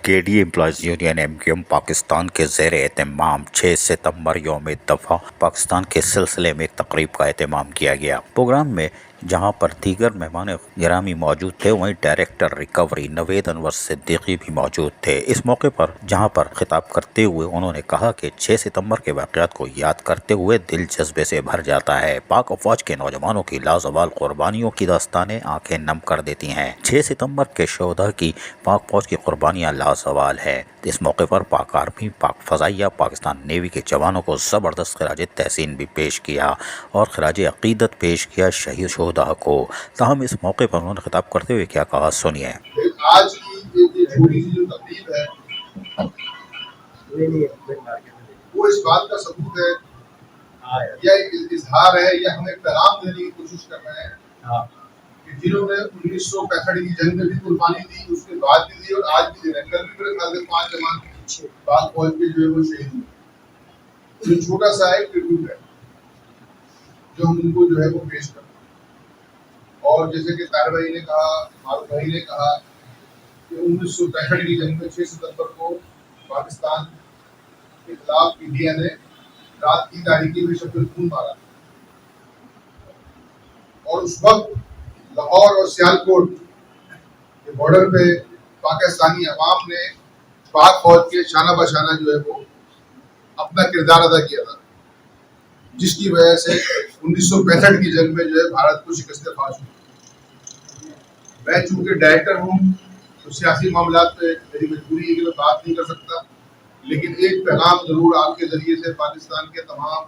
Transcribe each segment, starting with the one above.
KD employees union MQM Pakistan के ज़ेर एहतमाम 6 सितंबर यौम दफ़ा पाकिस्तान के सिलसिले में एक तकरीब का एहतमाम किया गया। प्रोग्राम में जहां पर दीगर मेहमान गिरामी मौजूद थे, वहीं डायरेक्टर रिकवरी नवेद अनवर सिद्दीकी भी मौजूद थे। इस मौके पर जहां पर खिताब करते हुए उन्होंने कहा कि 6 सितंबर के वाक़यात को याद करते हुए दिल जज्बे से भर जाता है। पाक अफवाज के नौजवानों की लाजवाल कुर्बानियों की दास्तानें आंखें नम कर देती हैं। 6 सितंबर के शोधा की पाक फौज की कुर्बानियाँ लाजवाल है। इस मौके पर पाक आर्मी, पाक फ़ज़ाइया, पाकिस्तान नेवी के जवानों को ज़बरदस्त खिराज तहसीन भी पेश किया और खिराज अक़ीदत पेश किया शहीद शोहदा को। ताहम इस मौके पर उन्होंने खिताब करते हुए क्या कहा, सुनिए। आज की ये छोटी सी जो तकरीब है वो इस बात का सबूत है या इजहार है या हम एक पैगाम देने की कोशिश कर रहे हैं कि जिन्होंने 1965 की जंग में भी कुर्बानी दी, उसके बाद भी दी और आज भी दे रहे हैं। कल भी मेरे ख्याल से 5 जवान पाक फौज के जो है वो शहीद हुए। जो छोटा सा एक ट्रिब्यूट है जो हम उनको जो है वो पेश कर रहे हैं। और जैसे कि तार भाई ने कहा, मारूफ भाई ने कहा कि 1965 की जंग में 6 सितंबर को पाकिस्तान के खिलाफ इंडिया ने रात की तारीखी में शब्द खून मारा और उस वक्त लाहौर और सियालकोट के बॉर्डर पे पाकिस्तानी अवाम ने पाक फौज के शाना बशाना जो है वो अपना किरदार अदा किया था, जिसकी वजह से 1965 की जंग में जो है भारत को शिकस्त फाश हुई। मैं चूंकि डायरेक्टर हूँ तो सियासी मामला पे मेरी मजबूरी है कि मैं बात नहीं कर सकता, लेकिन एक पैगाम जरूर आपके जरिए से पाकिस्तान के तमाम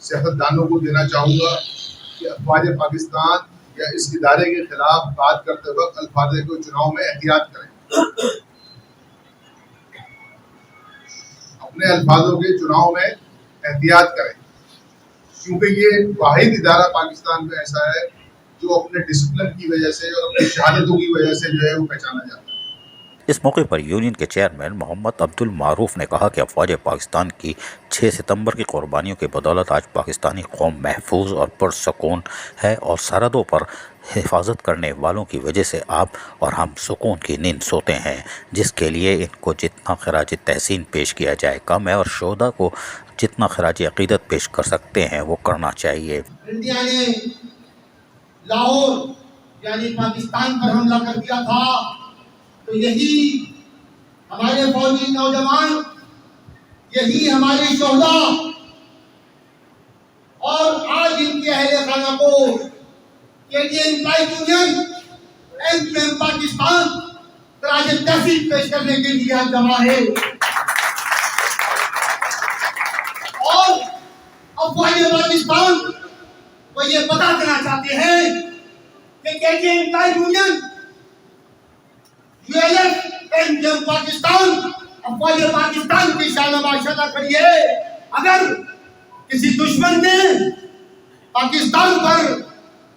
सियासतदानों को देना चाहूँगा कि अफवाज पाकिस्तान या इस इदारे के खिलाफ बात करते वक्त अल्फाज को चुनाव में एहतियात करें। अपने अल्फाजों के चुनाव में एहतियात करें, क्योंकि ये वाहिद इदारा पाकिस्तान में ऐसा है जो अपने डिसिप्लिन की वजह से और अपनी शहादतों की वजह से जो है वो पहचाना जाता है। इस मौके पर यूनियन के चेयरमैन मोहम्मद अब्दुल मारूफ ने कहा कि अफवाज पाकिस्तान की 6 सितंबर की कुर्बानियों की बदौलत आज पाकिस्तानी कौम महफूज और पुरसकून है और सरहदों पर हिफाजत करने वालों की वजह से आप और हम सुकून की नींद सोते हैं, जिसके लिए इनको जितना खराज तहसीन पेश किया जाए कम है और शोहदा को जितना खराज अक़ीदत पेश कर सकते हैं वो करना चाहिए। इंडिया ने लाहौर यानी पाकिस्तान पर हमला कर दिया था तो यही हमारे फौजी नौजवान, यही हमारे शोहदा और आज इनके अहले खाना को केडीएम यूनियन एमक्यूएम पाकिस्तान खराज तहसीन पेश करने के लिए आज जमा है। और अफवाज पाकिस्तान वो ये पता करना चाहते हैं कि केडीएम यूनियन एमक्यूएम पाकिस्तान अफवाज पाकिस्तान की शाना करिए। अगर किसी दुश्मन ने पाकिस्तान पर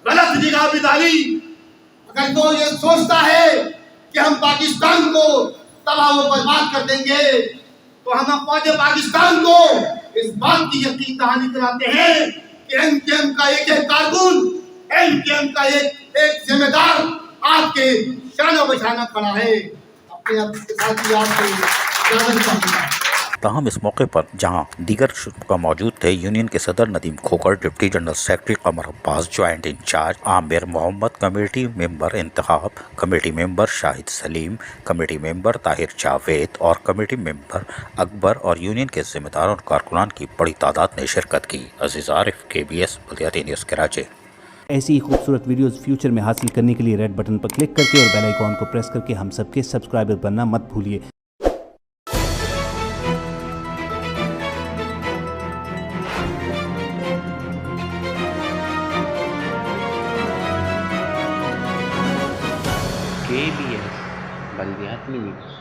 गलत निगाह भी डाली, अगर वो ये सोचता है कि हम पाकिस्तान को तबाह व बर्बाद कर देंगे, तो हम अफवाज पाकिस्तान को इस बात की यकीन दहानी कराते हैं कि एमक्यूएम का एक एक कारकुन, एमक्यूएम का एक जिम्मेदार आपके शाना बशाना खड़ा है। अपने साथी आपसे ताहम इस मौके पर जहां दीगर का मौजूद थे, यूनियन के सदर Nadeem Khokhar, deputy general secretary Qamar Abbas, joint incharge Aamir Mohammad, committee member Intikhab, committee member Shahid Saleem, committee member Tahir Javed और कमेटी मेंबर अकबर और यूनियन के जिम्मेदारों और कारकुनान की बड़ी तादाद ने शिरकत की। अजीज आरिफ, KBS बल्दियाती न्यूज़ कराची। ऐसी ही खूबसूरत वीडियोस फ्यूचर में हासिल करने के लिए रेड बटन पर क्लिक करके और बेल आइकॉन को प्रेस करके हम सबके सब्सक्राइबर बनना मत भूलिए। KBS बल्दियाती न्यूज़।